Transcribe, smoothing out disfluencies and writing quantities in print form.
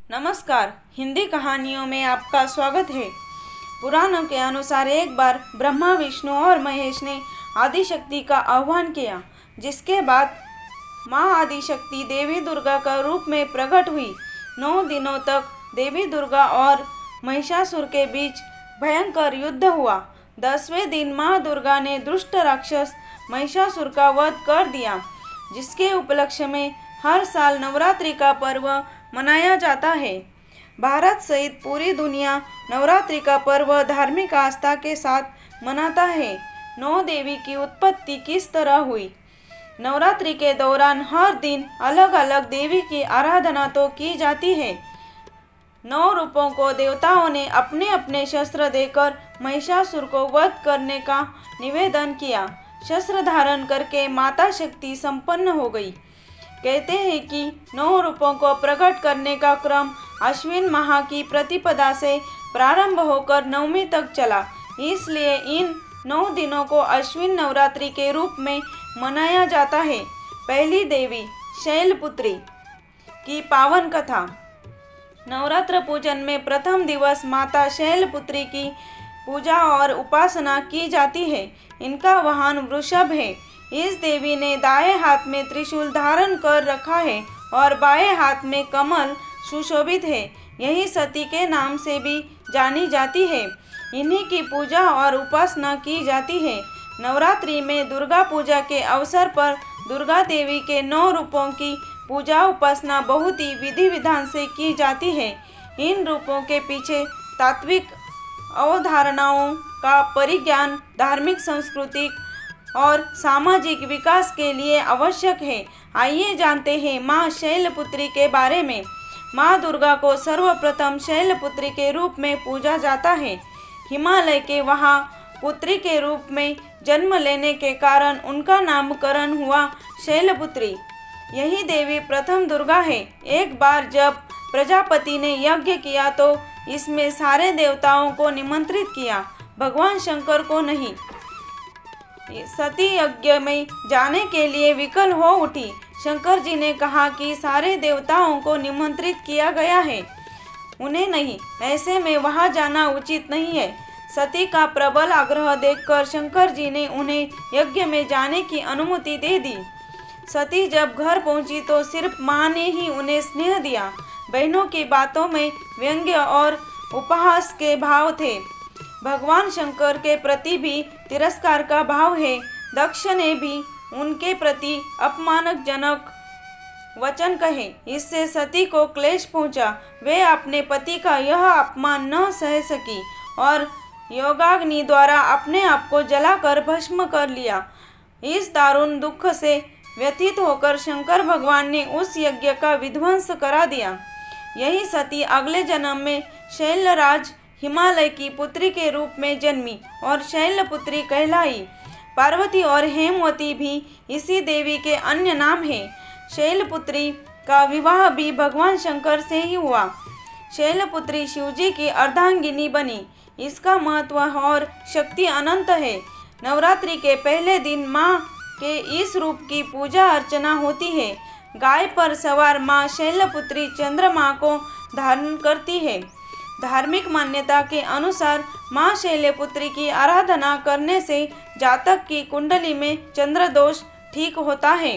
नमस्कार। हिंदी कहानियों में आपका स्वागत है। पुराणों के अनुसार एक बार ब्रह्मा, विष्णु और महेश ने आदिशक्ति का आह्वान किया, जिसके बाद माँ आदिशक्ति देवी दुर्गा का रूप में प्रकट हुई। 9 दिनों तक देवी दुर्गा और महिषासुर के बीच भयंकर युद्ध हुआ। 10वें दिन माँ दुर्गा ने दुष्ट राक्षस महिषासुर का वध कर दिया, जिसके उपलक्ष्य में हर साल नवरात्रि का पर्व मनाया जाता है। भारत सहित पूरी दुनिया नवरात्रि का पर्व धार्मिक आस्था के साथ मनाता है। 9 देवी की उत्पत्ति किस तरह हुई? नवरात्रि के दौरान हर दिन अलग अलग देवी की आराधना तो की जाती है। 9 रूपों को देवताओं ने अपने अपने शस्त्र देकर महिषासुर को वध करने का निवेदन किया। शस्त्र धारण करके माता शक्ति संपन्न हो गई। कहते हैं कि 9 रूपों को प्रकट करने का क्रम अश्विन माह की प्रतिपदा से प्रारंभ होकर नवमी तक चला। इसलिए इन 9 दिनों को अश्विन नवरात्रि के रूप में मनाया जाता है। पहली देवी शैलपुत्री की पावन कथा। नवरात्र पूजन में प्रथम दिवस माता शैलपुत्री की पूजा और उपासना की जाती है। इनका वाहन वृषभ है। इस देवी ने दाएं हाथ में त्रिशूल धारण कर रखा है और बाएं हाथ में कमल सुशोभित है। यही सती के नाम से भी जानी जाती है। इन्हीं की पूजा और उपासना की जाती है। नवरात्रि में दुर्गा पूजा के अवसर पर दुर्गा देवी के 9 रूपों की पूजा उपासना बहुत ही विधि विधान से की जाती है। इन रूपों के पीछे तात्विक अवधारणाओं का परिज्ञान धार्मिक, सांस्कृतिक और सामाजिक विकास के लिए आवश्यक है। आइए जानते हैं माँ शैलपुत्री के बारे में। माँ दुर्गा को सर्वप्रथम शैलपुत्री के रूप में पूजा जाता है। हिमालय के वहाँ पुत्री के रूप में जन्म लेने के कारण उनका नामकरण हुआ शैलपुत्री। यही देवी प्रथम दुर्गा है। एक बार जब प्रजापति ने यज्ञ किया तो इसमें सारे देवताओं को निमंत्रित किया, भगवान शंकर को नहीं। सती यज्ञ में जाने के लिए विकल हो उठी। शंकर जी ने कहा कि सारे देवताओं को निमंत्रित किया गया है, उन्हें नहीं, ऐसे में वहां जाना उचित नहीं है। सती का प्रबल आग्रह देखकर शंकर जी ने उन्हें यज्ञ में जाने की अनुमति दे दी। सती जब घर पहुंची तो सिर्फ माँ ने ही उन्हें स्नेह दिया। बहनों की बातों में व्यंग्य और उपहास के भाव थे। भगवान शंकर के प्रति भी तिरस्कार का भाव है। दक्ष ने भी उनके प्रति अपमानजनक वचन कहे। इससे सती को क्लेश पहुंचा। वे अपने पति का यह अपमान न सह सकी और योगाग्नि द्वारा अपने आप को जलाकर भस्म कर लिया। इस दारुण दुख से व्यथित होकर शंकर भगवान ने उस यज्ञ का विध्वंस करा दिया। यही सती अगले जन्म में शैलराज हिमालय की पुत्री के रूप में जन्मी और शैलपुत्री कहलाई। पार्वती और हेमवती भी इसी देवी के अन्य नाम हैं। शैलपुत्री का विवाह भी भगवान शंकर से ही हुआ। शैलपुत्री शिवजी की अर्धांगिनी बनी। इसका महत्व और शक्ति अनंत है। नवरात्रि के पहले दिन माँ के इस रूप की पूजा अर्चना होती है। गाय पर सवार माँ शैलपुत्री चंद्रमा को धारण करती है। धार्मिक मान्यता के अनुसार माँ शैलपुत्री की आराधना करने से जातक की कुंडली में चंद्र दोष ठीक होता है।